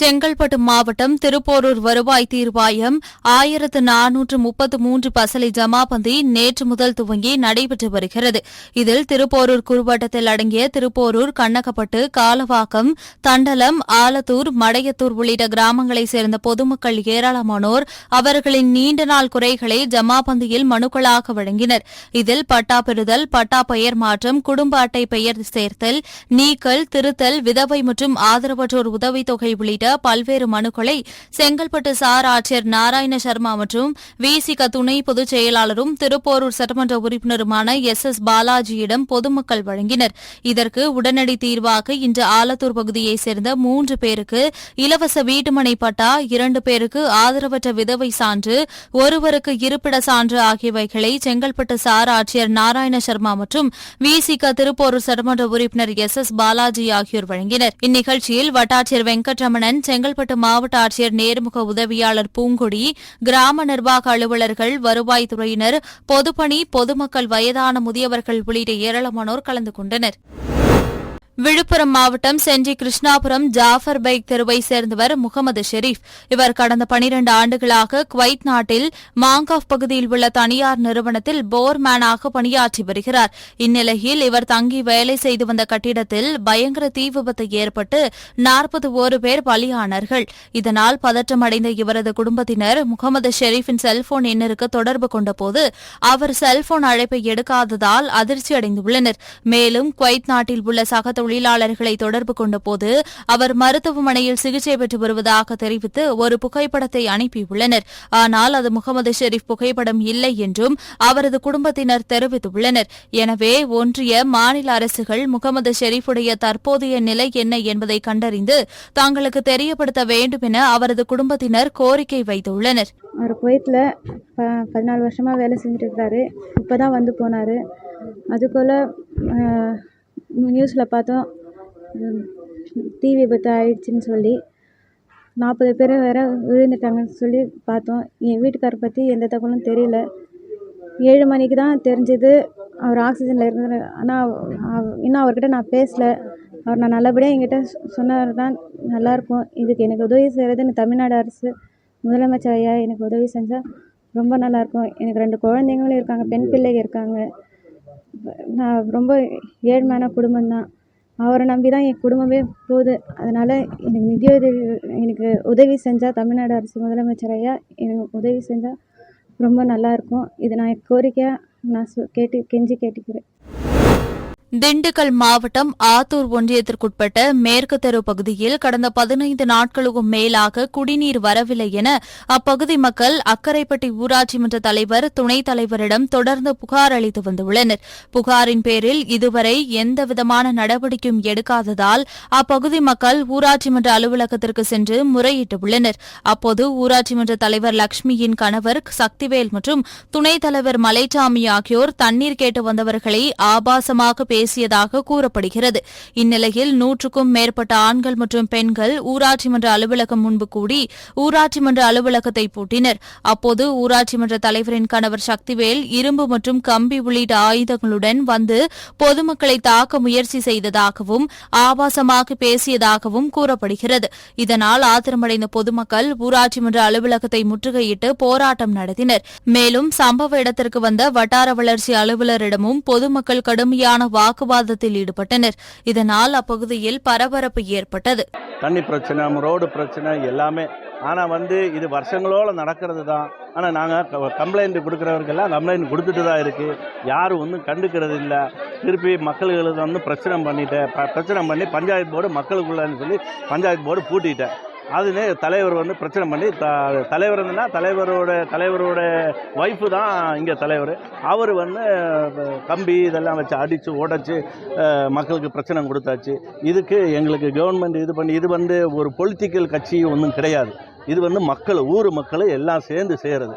செங்கல்பட்டு மாவட்டம் திருப்போரூர் வருவாய் தீர்வாயம் 1433 பசலை ஜமாபந்தி நேற்று முதல் துவங்கி நடைபெற்று வருகிறது. இதில் திருப்போரூர் குறுவட்டத்தில் அடங்கிய திருப்போரூர், கண்ணகப்பட்டு, காலவாக்கம், தண்டலம், ஆலத்தூர், மடையத்தூர் உள்ளிட்ட கிராமங்களைச் சேர்ந்த பொதுமக்கள் ஏராளமானோர் அவர்களின் நீண்ட நாள் குறைகளை ஜமாபந்தியில் மனுக்களாக வழங்கினர். இதில் பட்டா பெறுதல், பட்டா பெயர் மாற்றம், குடும்ப அட்டை பெயர் சேர்த்தல், நீக்கல், திருத்தல், விதவை மற்றும் ஆதரவற்றோர் உதவித்தொகை உள்ளிட்ட பல்வேறு மனுக்களை செங்கல்பட்டு சார் ஆட்சியர் நாராயண சர்மா மற்றும் விசிக துணை பொதுச் செயலாளரும் திருப்போரூர் சட்டமன்ற உறுப்பினருமான எஸ் பாலாஜியிடம் பொதுமக்கள் வழங்கினர். இதற்கு உடனடி தீர்வாக இன்று ஆலத்தூர் பகுதியைச் சேர்ந்த 3 பேருக்கு இலவச வீட்டுமனை பட்டா, 2 பேருக்கு ஆதரவற்ற விதவை சான்று, ஒருவருக்கு இருப்பிட சான்று ஆகியவைகளை செங்கல்பட்டு சார் ஆட்சியர் நாராயண சர்மா மற்றும் விசிக திருப்போரூர் சட்டமன்ற உறுப்பினர் எஸ் பாலாஜி ஆகியோர் வழங்கினர். இந்நிகழ்ச்சியில் வட்டாட்சியர் வெங்கட்ரமணன், செங்கல்பட்டு மாவட்ட ஆட்சியர் நேர்முக உதவியாளர் பூங்கொடி, கிராம நிர்வாக அலுவலர்கள், வருவாய்த்துறையினர், பொதுப்பணி, பொதுமக்கள், வயதான முதியவர்கள் உள்ளிட்ட ஏராளமானோர் கலந்து கொண்டனர். விழுப்புரம் மாவட்டம் செஞ்சி கிருஷ்ணாபுரம் ஜாஃபர் பைக் தெருவைச் சேர்ந்தவர் முகமது ஷெரீப். இவர் கடந்த 12 ஆண்டுகளாக குவைத் நாட்டில் மாங்காஃப் பகுதியில் உள்ள தனியார் நிறுவனத்தில் போர்மேனாக பணியாற்றி வருகிறார். இந்நிலையில் இவர் தங்கி வேலை செய்து வந்த கட்டிடத்தில் பயங்கர தீ விபத்து ஏற்பட்டு 41 பேர் பலியானார்கள். இதனால் பதற்றமடைந்த இவரது குடும்பத்தினர் முகமது ஷெரீப்பின் செல்போன் எண்ணிற்கு தொடர்பு கொண்டபோது அவர் செல்போன் அழைப்பை எடுக்காததால் அதிர்ச்சியடைந்துள்ளனர். மேலும் குவைத் நாட்டில் உள்ள சக தொழிலாளர்களை தொடர்பு கொண்டபோது அவர் மருத்துவமனையில் சிகிச்சை பெற்று வருவதாக தெரிவித்து ஒரு புகைப்படத்தை அனுப்பியுள்ளனர். ஆனால் அது முகமது ஷெரீப் புகைப்படம் இல்லை என்றும் அவரது குடும்பத்தினர் தெரிவித்துள்ளனர். எனவே ஒன்றிய, மாநில அரசுகள் முகமது ஷெரீப்புடைய தற்போதைய நிலை என்ன என்பதை கண்டறிந்து தங்களுக்கு தெரியப்படுத்த வேண்டும் என அவரது குடும்பத்தினர் கோரிக்கை வைத்துள்ளனர். அவர் குவைத்தில் 14 வருஷமாக வேலை செஞ்சுட்டு இருக்கிறாரு. இப்போ தான் வந்து போனார். அதுக்குள்ள நியூஸில் பார்த்தோம், தீ விபத்து ஆயிடுச்சுன்னு சொல்லி 40 பேர் வேறு விழுந்துட்டாங்கன்னு சொல்லி பார்த்தோம். என் வீட்டுக்காரை பற்றி எந்த தகவலும் தெரியல. 7 மணிக்கு தான் தெரிஞ்சது அவர் ஆக்சிஜனில் இருக்கிற. ஆனால் இன்னும் அவர்கிட்ட நான் பேசலை. அவர் நான் நல்லபடியாக என்கிட்ட சொன்னார் தான் நல்லாயிருக்கும். இதுக்கு எனக்கு உதவி செய்கிறது எனக்கு தமிழ்நாடு அரசு முதலமைச்சர் ஐயா எனக்கு உதவி செஞ்சால் ரொம்ப நல்லாயிருக்கும். எனக்கு 2 குழந்தைங்களும் இருக்காங்க, பெண் பிள்ளைங்க இருக்காங்க. நான் ரொம்ப ஏழ்மையான குடும்பம்தான். அவரை நம்பி தான் என் குடும்பமே போகுது. அதனால் எனக்கு உதவி செஞ்சால் தமிழ்நாடு அரசு முதலமைச்சர் ஐயா எனக்கு உதவி செஞ்சால் ரொம்ப நல்லாயிருக்கும். இது நான் கோரிக்கையாக நான் கெஞ்சி கேட்டுக்கிறேன். திண்டுக்கல் மாவட்டம் ஆத்தூர் ஒன்றியத்திற்குட்பட்ட மேற்கு தெரு பகுதியில் கடந்த 15 நாட்களுக்கும் மேலாக குடிநீர் வரவில்லை என அப்பகுதி மக்கள் அக்கரைப்பட்டி ஊராட்சி மன்ற தலைவர், துணைத் தலைவரிடம் தொடர்ந்து புகார் அளித்து வந்துள்ளனர். புகாரின் பேரில் இதுவரை எந்தவிதமான நடவடிக்கையும் எடுக்காததால் அப்பகுதி மக்கள் ஊராட்சி மன்ற அலுவலகத்திற்கு சென்று முறையிட்டுள்ளனர். அப்போது ஊராட்சி மன்ற தலைவர் லட்சுமியின் கணவர் சக்திவேல் மற்றும் துணைத் தலைவர் மலைச்சாமி ஆகியோர் தண்ணீர் கேட்டு வந்தவர்களை ஆபாசமாக பேசியதாக கூறப்படுகிறது. இந்நிலையில் 100க்கும் மேற்பட்ட ஆண்கள் மற்றும் பெண்கள் ஊராட்சி மன்ற அலுவலகம் முன்பு கூடி ஊராட்சி மன்ற அலுவலகத்தை பூட்டினர். அப்போது ஊராட்சி மன்ற தலைவரின் கணவர் சக்திவேல் இரும்பு மற்றும் கம்பி உள்ளிட்ட ஆயுதங்களுடன் வந்து பொதுமக்களை தாக்க முயற்சி செய்ததாகவும் ஆபாசமாக பேசியதாகவும் கூறப்படுகிறது. இதனால் ஆத்திரமடைந்த பொதுமக்கள் ஊராட்சி மன்ற அலுவலகத்தை முற்றுகையிட்டு போராட்டம் நடத்தினர். மேலும் சம்பவ இடத்திற்கு வந்த வட்டார வளர்ச்சி அலுவலரிடமும் பொதுமக்கள் கடுமையான வாக்குவாதத்தில் ஈடுபட்டனர். இதனால் அப்பகுதியில் பரபரப்பு ஏற்பட்டது. தண்ணி பிரச்சனை, ரோடு பிரச்சனை எல்லாமே. ஆனால் இது வருஷங்களோடு நடக்கிறது தான். ஆனால் நாங்கள் கம்ப்ளைண்ட் கொடுக்குறவருக்கெல்லாம் கம்ப்ளைண்ட் கொடுத்துட்டு தான் இருக்குது. யாரும் ஒன்றும் கண்டுக்கிறது இல்லை. திருப்பி மக்களுக்கு பிரச்சனை பண்ணி பஞ்சாயத்து போர்டு மக்களுக்குள்ளன்னு சொல்லி பஞ்சாயத்து போர்டு பூட்டிட்டேன். அதுன்னு தலைவர் பிரச்சனை பண்ணி தலைவர் தலைவரோட ஒய்ஃபு தான் இங்கே தலைவர். அவர் கம்பி இதெல்லாம் வச்சு அடித்து உடைச்சி மக்களுக்கு பிரச்சனை கொடுத்தாச்சு. இதுக்கு எங்களுக்கு கவர்மெண்ட் இது ஒரு பொலிட்டிக்கல் கட்சி ஒன்றும் கிடையாது. இது மக்கள், ஊர் மக்கள் எல்லாம் சேர்ந்து செய்கிறது.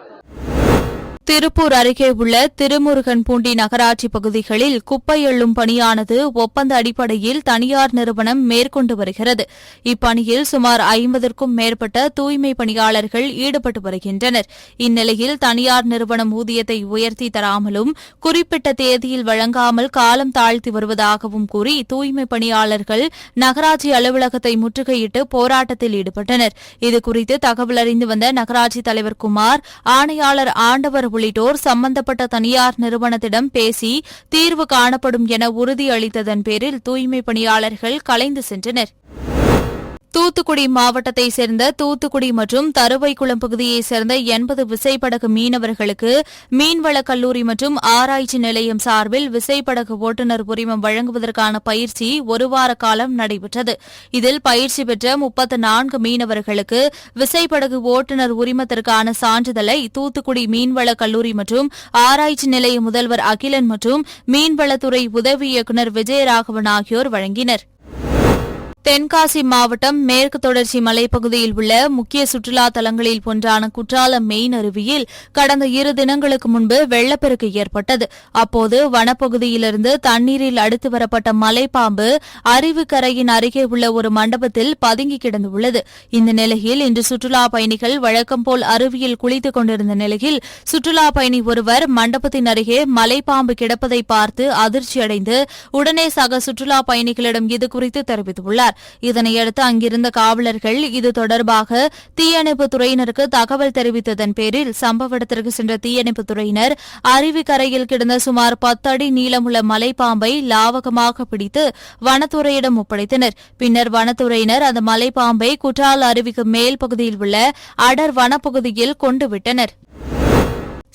திருப்பூர் அருகே உள்ள திருமுருகன்பூண்டி நகராட்சி பகுதிகளில் குப்பை அள்ளும் பணியானது ஒப்பந்த அடிப்படையில் தனியார் நிறுவனம் மேற்கொண்டு வருகிறது. இப்பணியில் சுமார் 50க்கும் மேற்பட்ட தூய்மை பணியாளர்கள் ஈடுபட்டு வருகின்றனர். இந்நிலையில் தனியார் நிறுவனம் ஊதியத்தை உயர்த்தி தராமலும் குறிப்பிட்ட தேதியில் வழங்காமல் காலம் தாழ்த்தி வருவதாகவும் கூறி தூய்மை பணியாளர்கள் நகராட்சி அலுவலகத்தை முற்றுகையிட்டு போராட்டத்தில் ஈடுபட்டனர். இதுகுறித்து தகவல் அறிந்து வந்த நகராட்சி தலைவர் குமார், ஆணையாளர் ஆண்டவர் உள்ளிட்டோர் சம்பந்தப்பட்ட தனியார் நிறுவனத்திடம் பேசி தீர்வு காணப்படும் என உறுதியளித்ததன் பேரில் தூய்மை பணியாளர்கள் கலைந்து சென்றனர். தூத்துக்குடி மாவட்டத்தைச் சேர்ந்த தூத்துக்குடி மற்றும் தருவைக்குளம் பகுதியைச் சேர்ந்த 80 விசைப்படகு மீனவர்களுக்கு மீன்வளக் கல்லூரி மற்றும் ஆராய்ச்சி நிலையம் சார்பில் விசைப்படகு ஓட்டுநர் உரிமம் வழங்குவதற்கான பயிற்சி ஒரு வார காலம் நடைபெற்றது. இதில் பயிற்சி பெற்ற 34 மீனவர்களுக்கு விசைப்படகு ஓட்டுநர் உரிமத்திற்கான சான்றிதழை தூத்துக்குடி மீன்வளக் கல்லூரி மற்றும் ஆராய்ச்சி நிலைய முதல்வர் அகிலன் மற்றும் மீன்வளத்துறை உதவி இயக்குநர் விஜயராகவன் ஆகியோர் வழங்கினர். தென்காசி மாவட்டம் மேற்கு தொடர்ச்சி மலைப்பகுதியில் உள்ள முக்கிய சுற்றுலா தலங்களில் ஒன்றான குற்றாலம் மெயின் அருவியில் கடந்த 2 தினங்களுக்கு முன்பு வெள்ளப்பெருக்கு ஏற்பட்டது. அப்போது வனப்பகுதியிலிருந்து தண்ணீரில் அடுத்து வரப்பட்ட மலைப்பாம்பு அருவிக்கரையின் அருகே உள்ள ஒரு மண்டபத்தில் பதுங்கி கிடந்துள்ளது. இந்த நிலையில் இன்று சுற்றுலா பயணிகள் வழக்கம்போல் அருவியில் குளித்துக் கொண்டிருந்த நிலையில் சுற்றுலா பயணி ஒருவர் மண்டபத்தின் அருகே மலைப்பாம்பு கிடப்பதை பார்த்து அதிர்ச்சியடைந்து உடனே சக சுற்றுலா பயணிகளிடம் இதுகுறித்து தெரிவித்துள்ளார். இதனையடுத்து அங்கிருந்த காவலர்கள் இது தொடர்பாக தீயணைப்புத் துறையினருக்கு தகவல் தெரிவித்ததன் பேரில் சம்பவ இடத்திற்கு சென்ற தீயணைப்புத் துறையினர் அருவிக்கரையில் கிடந்த சுமார் 10 அடி நீளமுள்ள மலைப்பாம்பை லாவகமாக பிடித்து வனத்துறையிடம் ஒப்படைத்தனர். பின்னர் வனத்துறையினர் அந்த மலைப்பாம்பை குற்றால அருவிக்கு மேல் பகுதியில் உள்ள அடர் வனப்பகுதியில் கொண்டுவிட்டனர்.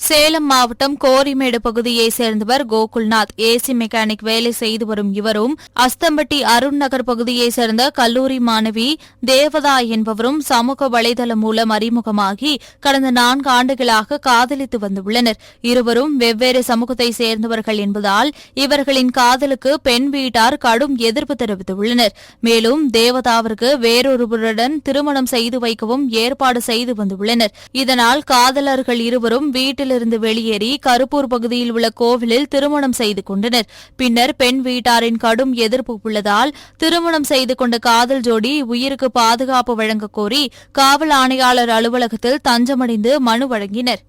சேலம் மாவட்டம் கோரிமேடு பகுதியைச் சேர்ந்தவர் கோகுல்நாத். ஏசி மெக்கானிக் வேலை செய்து வரும் இவரும் அஸ்தம்பட்டி அருண் நகர் பகுதியைச் சேர்ந்த கல்லூரி மாணவி தேவதா என்பவரும் சமூக வலைதளம் மூலம் அறிமுகமாகி கடந்த 4 ஆண்டுகளாக காதலித்து வந்துள்ளனர். இருவரும் வெவ்வேறு சமூகத்தைச் சேர்ந்தவர்கள் என்பதால் இவர்களின் காதலுக்கு பெண் வீட்டார் கடும் எதிர்ப்பு தெரிவித்துள்ளனர். மேலும் தேவதாவிற்கு வேறொருவருடன் திருமணம் செய்து வைக்கவும் ஏற்பாடு செய்து வந்துள்ளனர். இதனால் காதலர்கள் இருவரும் வீட்டில் இருந்து வெளியேறி கருப்பூர் பகுதியில் உள்ள கோவிலில் திருமணம் செய்து கொண்டனர். பின்னர் பெண் வீட்டாரின் கடும் எதிர்ப்பு உள்ளதால் திருமணம் செய்து கொண்ட காதல் ஜோடி உயிருக்கு பாதுகாப்பு வழங்கக் கோரி காவல் ஆணையாளர் அலுவலகத்தில் தஞ்சமடைந்து மனு வழங்கினர்.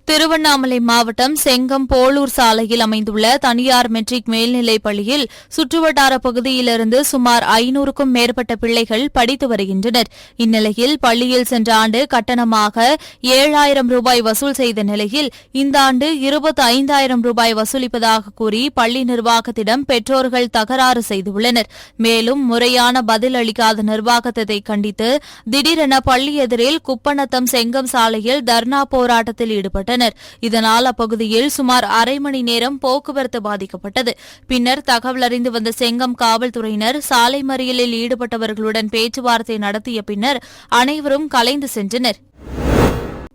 திருவண்ணாமலை மாவட்டம் செங்கம் போலூர் சாலையில் அமைந்துள்ள தனியார் மெட்ரிக் மேல்நிலைப் பள்ளியில் சுற்றுவட்டார பகுதியிலிருந்து சுமார் 500க்கும் மேற்பட்ட பிள்ளைகள் படித்து வருகின்றனர். இந்நிலையில் பள்ளியில் சென்ற ஆண்டு கட்டணமாக 7,000 ரூபாய் வசூல் செய்த நிலையில் இந்த ஆண்டு 25,000 ரூபாய் வசூலிப்பதாக கூறி பள்ளி நிர்வாகத்திடம் பெற்றோர்கள் தகராறு செய்துள்ளனர். மேலும் முறையான பதில் அளிக்காத நிர்வாகத்தை கண்டித்து திடீரென பள்ளி எதிரில் குப்பநத்தம் செங்கம் சாலையில் தர்ணா போராட்டத்தில் ஈடுபட்டனர். இதனால் அப்பகுதியில் சுமார் அரை மணி நேரம் போக்குவரத்து பாதிக்கப்பட்டது. பின்னர் தகவல் அறிந்து வந்த செங்கம் காவல்துறையினர் சாலை மறியலில் ஈடுபட்டவர்களுடன் பேச்சுவார்த்தை நடத்திய பின்னர் அனைவரும் கலைந்து சென்றனர்.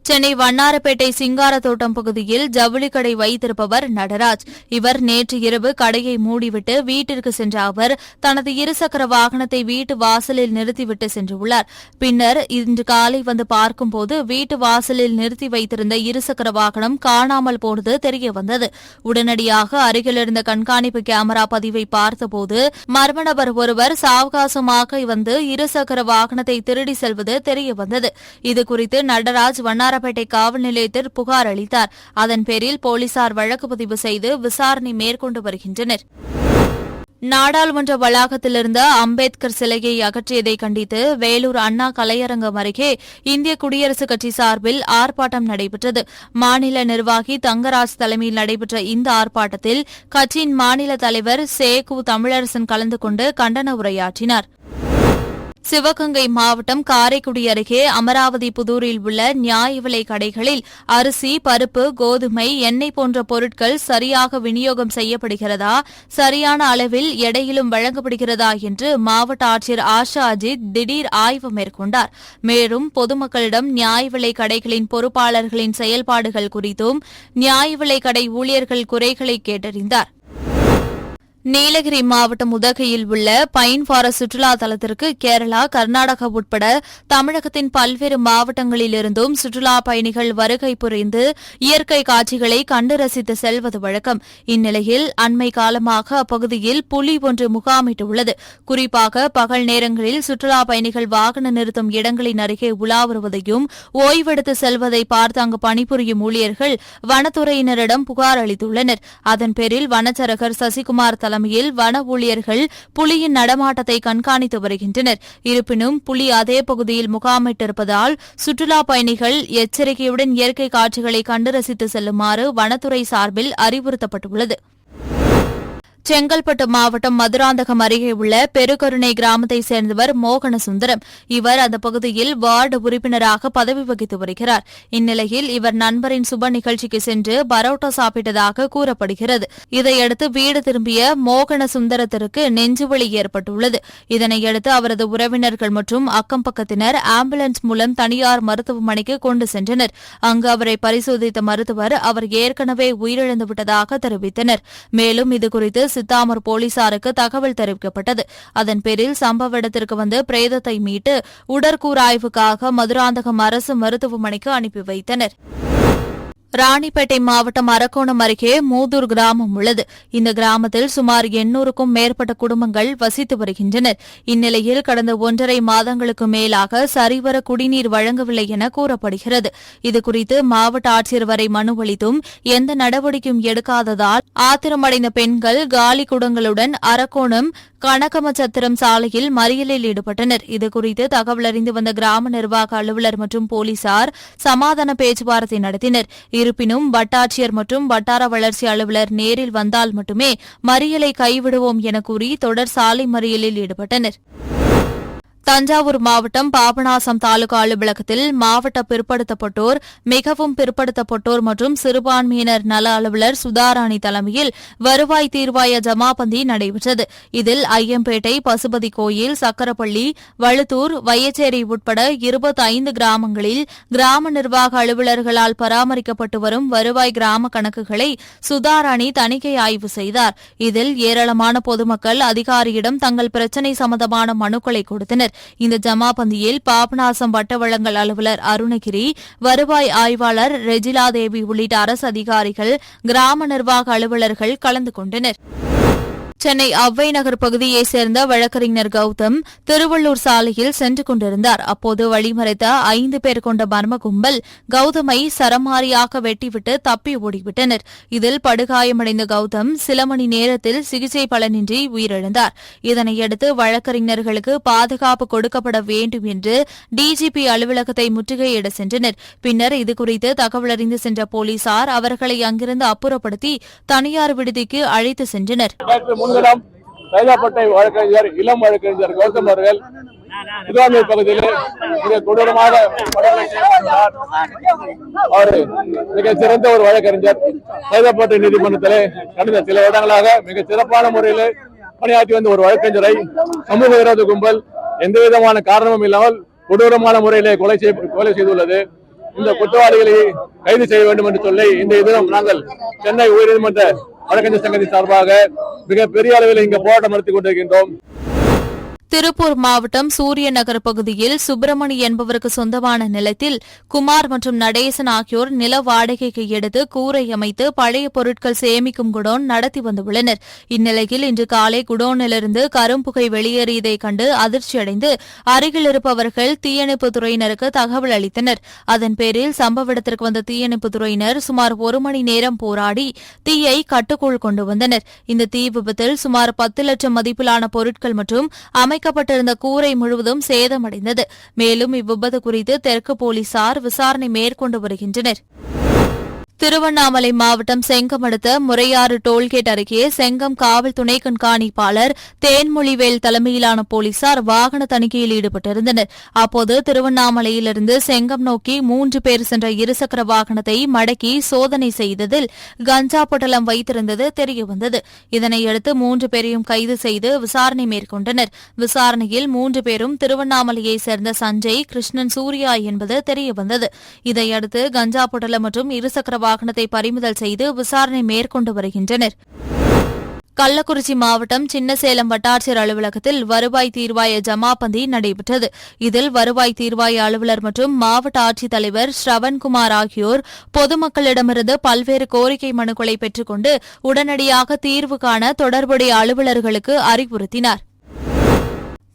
சென்னை வண்ணாரப்பேட்டை சிங்காரத்தோட்டம் பகுதியில் ஜவுளிக்கடை வைத்திருப்பவர் நடராஜ். இவர் நேற்று இரவு கடையை மூடிவிட்டு வீட்டிற்கு சென்ற அவர் தனது இருசக்கர வாகனத்தை வீட்டு வாசலில் நிறுத்திவிட்டு சென்றுள்ளார். பின்னர் இன்று காலை வந்து பார்க்கும்போது வீட்டு வாசலில் நிறுத்தி வைத்திருந்த இருசக்கர வாகனம் காணாமல் போனது தெரியவந்தது. உடனடியாக அருகிலிருந்த கண்காணிப்பு கேமரா பதிவை பார்த்தபோது மர்ம நபர் ஒருவர் சாவகாசமாக வந்து இருசக்கர வாகனத்தை திருடி செல்வது தெரியவந்தது. இதுகுறித்து நடராஜ் வண்ணாரப்பேட்டை காவல் நிலையத்தில் புகார் அளித்தார். அதன் பேரில் போலீசார் வழக்கு பதிவு செய்து விசாரணை மேற்கொண்டு வருகின்றனர். நாடாளுமன்ற வளாகத்திலிருந்த அம்பேத்கர் சிலையை அகற்றியதை கண்டித்து வேலூர் அண்ணா கலையரங்கம் அருகே இந்திய குடியரசுக் கட்சி சார்பில் ஆர்ப்பாட்டம் நடைபெற்றது. மாநில நிர்வாகி தங்கராஜ் தலைமையில் நடைபெற்ற இந்த ஆர்ப்பாட்டத்தில் கட்சியின் மாநில தலைவர் சேகு தமிழரசன் கலந்து கொண்டு கண்டன உரையாற்றினார். சிவகங்கை மாவட்டம் காரைக்குடி அருகே அமராவதி புதூரில் உள்ள நியாய விலைக் கடைகளில் அரிசி, பருப்பு, கோதுமை, எண்ணெய் போன்ற பொருட்கள் சரியாக விநியோகம் செய்யப்படுகிறதா, சரியான அளவில் எடையிலும் வழங்கப்படுகிறதா என்று மாவட்ட ஆட்சியர் ஆஷா அஜித் திடீர் ஆய்வு மேற்கொண்டார். மேலும் பொதுமக்களிடம் நியாய விலைக் கடைகளின் பொறுப்பாளர்களின் செயல்பாடுகள் குறித்தும் நியாய விலைக் கடை ஊழியர்கள் குறைகளை கேட்டறிந்தார். நீலகிரி மாவட்டம் உதகையில் உள்ள பைன் ஃபாரஸ்ட் சுற்றுலா தலத்திற்கு கேரளா, கர்நாடகா உட்பட தமிழகத்தின் பல்வேறு மாவட்டங்களிலிருந்தும் சுற்றுலா பயணிகள் வருகை புரிந்து இயற்கை காட்சிகளை கண்டு ரசித்து செல்வது வழக்கம். இந்நிலையில் அண்மை காலமாக அப்பகுதியில் புலி ஒன்று முகாமிட்டுள்ளது. குறிப்பாக பகல் நேரங்களில் சுற்றுலா பயணிகள் வாகன நிறுத்தும் இடங்களின் அருகே உலா வருவதையும் ஓய்வெடுத்து செல்வதை பார்த்து அங்கு பணிபுரியும் ஊழியர்கள் வனத்துறையினரிடம் புகார் அளித்துள்ளனர். அதன் பேரில் வனச்சரகர் சசிகுமார் தலைமையில் வன ஊழியர்கள் புலியின் நடமாட்டத்தை கண்காணித்து வருகின்றனர். இருப்பினும் புலி அதே பகுதியில் முகாமிட்டிருப்பதால் சுற்றுலா பயணிகள் எச்சரிக்கையுடன் இயற்கை காட்சிகளை கண்டு ரசித்து செல்லுமாறு வனத்துறை சார்பில் அறிவுறுத்தப்பட்டுள்ளது. செங்கல்பட்டு மாவட்டம் மதுராந்தகம் அருகே உள்ள பெருகருணை கிராமத்தைச் சேர்ந்தவர் மோகனசுந்தரம். இவர் அந்த பகுதியில் வார்டு உறுப்பினராக பதவி வகித்து வருகிறார். இந்நிலையில் இவர் நண்பரின் சுப நிகழ்ச்சிக்கு சென்று பரோட்டா சாப்பிட்டதாக கூறப்படுகிறது. இதையடுத்து வீடு திரும்பிய மோகனசுந்தரத்திற்கு நெஞ்சுவலி ஏற்பட்டுள்ளது. இதனையடுத்து அவரது உறவினர்கள் மற்றும் அக்கம் பக்கத்தினர் ஆம்புலன்ஸ் மூலம் தனியார் மருத்துவமனைக்கு கொண்டு சென்றனர். அங்கு அவரை பரிசோதித்த மருத்துவர் அவர் ஏற்கனவே உயிரிழந்துவிட்டதாக தெரிவித்தனர். மேலும் இதுகுறித்து சித்தாமூர் போலீசாருக்கு தகவல் தெரிவிக்கப்பட்டது. அதன் பேரில் சம்பவ இடத்திற்கு வந்து பிரேதத்தை மீட்டு உடற்கூறாய்வுக்காக மதுராந்தகம் அரசு மருத்துவமனைக்கு அனுப்பி வைத்தனர். ராணிப்பேட்டை மாவட்டம் அரக்கோணம் அருகே மூதூர் கிராமம் உள்ளது. இந்த கிராமத்தில் சுமார் 800க்கும் மேற்பட்ட குடும்பங்கள் வசித்து வருகின்றனர். இந்நிலையில் கடந்த 1.5 மாதங்களுக்கு மேலாக சரிவர குடிநீர் வழங்கவில்லை என கூறப்படுகிறது. இதுகுறித்து மாவட்ட ஆட்சியர் வரை மனு அளித்தும் எந்த நடவடிக்கையும் எடுக்காததால் ஆத்திரமடைந்த பெண்கள் காலி குடங்களுடன் அரக்கோணம் கனகமச்சத்திரம் சாலையில் மறியலில் ஈடுபட்டனர். இதுகுறித்து தகவல் அறிந்து வந்த கிராம நிர்வாக அலுவலர் மற்றும் போலீசார் சமாதான பேச்சுவார்த்தை நடத்தினர். இருப்பினும் வட்டாட்சியர் மற்றும் வட்டார வளர்ச்சி அலுவலர் நேரில் வந்தால் மட்டுமே மறியலை கைவிடுவோம் என கூறி தொடர் சாலை மறியலில் ஈடுபட்டனர். தஞ்சாவூர் மாவட்டம் பாபநாசம் தாலுகா அலுவலகத்தில் மாவட்ட பிற்படுத்தப்பட்டோர், மிகவும் பிற்படுத்தப்பட்டோர் மற்றும் சிறுபான்மையினர் நல அலுவலர் சுதாராணி தலைமையில் வருவாய் தீர்வாய ஜமாபந்தி நடைபெற்றது. இதில் ஐயம்பேட்டை, பசுபதி கோயில், சக்கரப்பள்ளி, வழுத்தூர், வையச்சேரி உட்பட 25 கிராமங்களில் கிராம நிர்வாக அலுவலர்களால் பராமரிக்கப்பட்டு வரும் வருவாய் கிராம கணக்குகளை சுதாராணி தணிக்கை ஆய்வு செய்தார். இதில் ஏராளமான பொதுமக்கள் அதிகாரியிடம் தங்கள் பிரச்சினை சம்பந்தமான மனுக்களை கொடுத்தனர். இந்த ஜமாபந்தியில் பாபநாசம் வட்ட வழங்கல் அலுவலர் அருணகிரி, வருவாய் ஆய்வாளர் ரெஜிலா தேவி உள்ளிட்ட அரசு அதிகாரிகள், கிராம நிர்வாக அலுவலர்கள் கலந்து கொண்டனர். சென்னை அவ்வை நகர் பகுதியைச் சேர்ந்த வழக்கறிஞர் கௌதம் திருவள்ளூர் சாலையில் சென்று கொண்டிருந்தார். அப்போது வழிமறைத்த 5 பேர் கொண்ட மர்ம கும்பல் கௌதமை சரமாரியாக வெட்டிவிட்டு தப்பி ஓடிவிட்டனர். இதில் படுகாயமடைந்த கௌதம் சில மணி நேரத்தில் சிகிச்சை பலனின்றி உயிரிழந்தார். இதனையடுத்து வழக்கறிஞர்களுக்கு பாதுகாப்பு கொடுக்கப்பட வேண்டும் என்று டிஜிபி அலுவலகத்தை முற்றுகையிட சென்றனர். பின்னர் இதுகுறித்து தகவல் அறிந்து சென்ற போலீசார் அவர்களை அங்கிருந்து அப்புறப்படுத்தி தனியார் விடுதிக்கு அழைத்து சென்றனர். முன்தினம் கைதாப்பட்ட வழக்கறிஞர் இளம் வழக்கறிஞர் கௌதம் அவர்கள் திருவாரூர் பகுதியில் மிக கொடூரமாக அவர் மிக சிறந்த ஒரு வழக்கறிஞர். கைதாப்பட்ட நீதிமன்றத்திலே கடந்த சில இடங்களாக மிக சிறப்பான முறையில் பணியாற்றி வந்த ஒரு வழக்கறிஞரை சமூக விரோத கும்பல் எந்த விதமான காரணமும் இல்லாமல் கொடூரமான முறையிலே கொலை செய்துள்ளது. இந்த குற்றவாளிகளை கைது செய்ய வேண்டும் என்று சொல்லி இந்த தினம் நாங்கள் சென்னை உயர்நீதிமன்ற வழக்கறிஞர் சங்கத்தின் சார்பாக மிக பெரிய அளவில் இங்கு போராட்டம் நடத்திக் கொண்டிருக்கின்றோம். திருப்பூர் மாவட்டம் சூரிய நகர் பகுதியில் சுப்பிரமணி என்பவருக்கு சொந்தமான நிலத்தில் குமார் மற்றும் நடேசன் ஆகியோர் நில வாடகைக்கு எடுத்து கூரை அமைத்து பழைய பொருட்கள் சேமிக்கும் குடோன் நடத்தி வந்துள்ளனர். இந்நிலையில் இன்று காலை குடோனிலிருந்து கரும்புகை வெளியேறியதைக் கண்டு அதிர்ச்சியடைந்து அருகில் இருப்பவர்கள் தீயணைப்புத் துறையினருக்கு தகவல் அளித்தனர். அதன் பேரில் சம்பவ இடத்திற்கு வந்த தீயணைப்புத் துறையினர் சுமார் 1 மணி நேரம் போராடி தீயை கட்டுக்குள் கொண்டு வந்தனர். இந்த தீ விபத்தில் சுமார் 10 லட்சம் மதிப்பிலான பொருட்கள் மற்றும் அமைக்கப்பட்டிருந்த கூரை முழுவதும் சேதமடைந்தது. மேலும் இவ்விபத்து குறித்து தெற்கு போலீசார் விசாரணை மேற்கொண்டு வருகின்றனர். திருவண்ணாமலை மாவட்டம் செங்கம் அடுத்த முறையாறு டோல்கேட் அருகே செங்கம் காவல் துணை கண்காணிப்பாளர் தேன்மொழிவேல் தலைமையிலான போலீசார் வாகன தணிக்கையில் ஈடுபட்டிருந்தனர். அப்போது திருவண்ணாமலையிலிருந்து செங்கம் நோக்கி 3 பேர் சென்ற இருசக்கர வாகனத்தை மடக்கி சோதனை செய்ததில் கஞ்சா பொட்டலம் வைத்திருந்தது தெரியவந்தது. இதனையடுத்து 3 பேரையும் கைது செய்து விசாரணை மேற்கொண்டனர். விசாரணையில் 3 பேரும் திருவண்ணாமலையைச் சேர்ந்த சஞ்சய், கிருஷ்ணன், சூர்யா என்பது தெரியவந்தது. இதையடுத்து கஞ்சா பொட்டலம் மற்றும் இருசக்கர வாகனத்தை பறிமுதல் செய்து விசாரணை மேற்கொண்டு வருகின்றனர். கள்ளக்குறிச்சி மாவட்டம் சின்னசேலம் வட்டாட்சியர் அலுவலகத்தில் வருவாய் தீர்வாய ஜமாபந்தி நடைபெற்றது. இதில் வருவாய் தீர்வாய அலுவலர் மற்றும் மாவட்ட ஆட்சித்தலைவர் ஸ்ரவன்குமார் ஆகியோர் பொதுமக்களிடமிருந்து பல்வேறு கோரிக்கை மனுக்களை பெற்றுக் கொண்டு உடனடியாக தீர்வு காண தொடர்புடைய அலுவலர்களுக்கு அறிவுறுத்தினார்.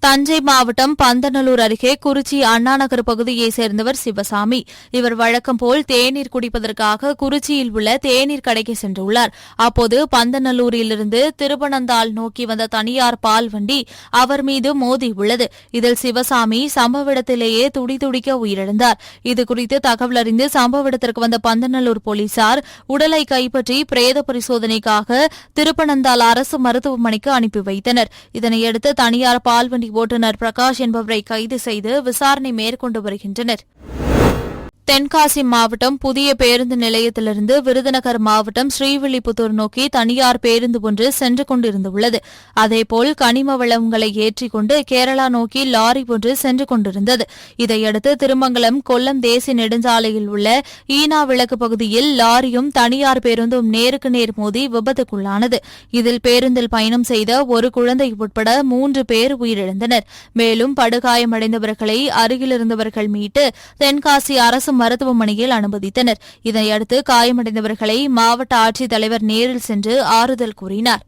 தஞ்சை மாவட்டம் பந்தநல்லூர் அருகே குறிச்சி அண்ணாநகர் பகுதியைச் சேர்ந்தவர் சிவசாமி. இவர் வழக்கம்போல் தேநீர் குடிப்பதற்காக குறிச்சியில் உள்ள தேநீர் கடைக்கு சென்றுள்ளார். அப்போது பந்தநல்லூரிலிருந்து திருப்பனந்தாள் நோக்கி வந்த தனியார் பால் வண்டி அவர் மீது மோதியுள்ளது. இதில் சிவசாமி சம்பவ இடத்திலேயே துடிதுடிக்க உயிரிழந்தார். இதுகுறித்து தகவல் அறிந்து சம்பவ இடத்திற்கு வந்த பந்தநல்லூர் போலீசார் உடலை கைப்பற்றி பிரேத பரிசோதனைக்காக திருப்பனந்தாள் அரசு மருத்துவமனைக்கு அனுப்பி வைத்தனர். இதனையடுத்து தனியார் பால்வண்டி ஓட்டுநர் பிரகாஷ் என்பவரை கைது செய்து விசாரணை மேற்கொண்டு வருகின்றனர். தென்காசி மாவட்டம் புதிய பேருந்து நிலையத்திலிருந்து விருதுநகர் மாவட்டம் ஸ்ரீவில்லிபுத்தூர் நோக்கி தனியார் பேருந்து ஒன்று சென்று கொண்டிருந்துள்ளது. அதேபோல் கனிம வளங்களை ஏற்றிக் கொண்டு கேரளா நோக்கி லாரி ஒன்று சென்று கொண்டிருந்தது. இதையடுத்து திருமங்கலம் கொல்லம் தேசிய நெடுஞ்சாலையில் உள்ள ஈனா விளக்கு பகுதியில் லாரியும் தனியார் பேருந்தும் நேருக்கு நேர் மோதி விபத்துக்குள்ளானது. இதில் பேருந்தில் பயணம் செய்த ஒரு குழந்தை உட்பட 3 பேர் உயிரிழந்தனர். மேலும் படுகாயமடைந்தவர்களை அருகிலிருந்தவர்கள் மீட்டு தென்காசி அரசு மருத்துவமனையில் அனுமதித்தனர். இதையடுத்து காயமடைந்தவர்களை மாவட்ட ஆட்சித்தலைவர் நேரில் சென்று ஆறுதல் கூறினார்.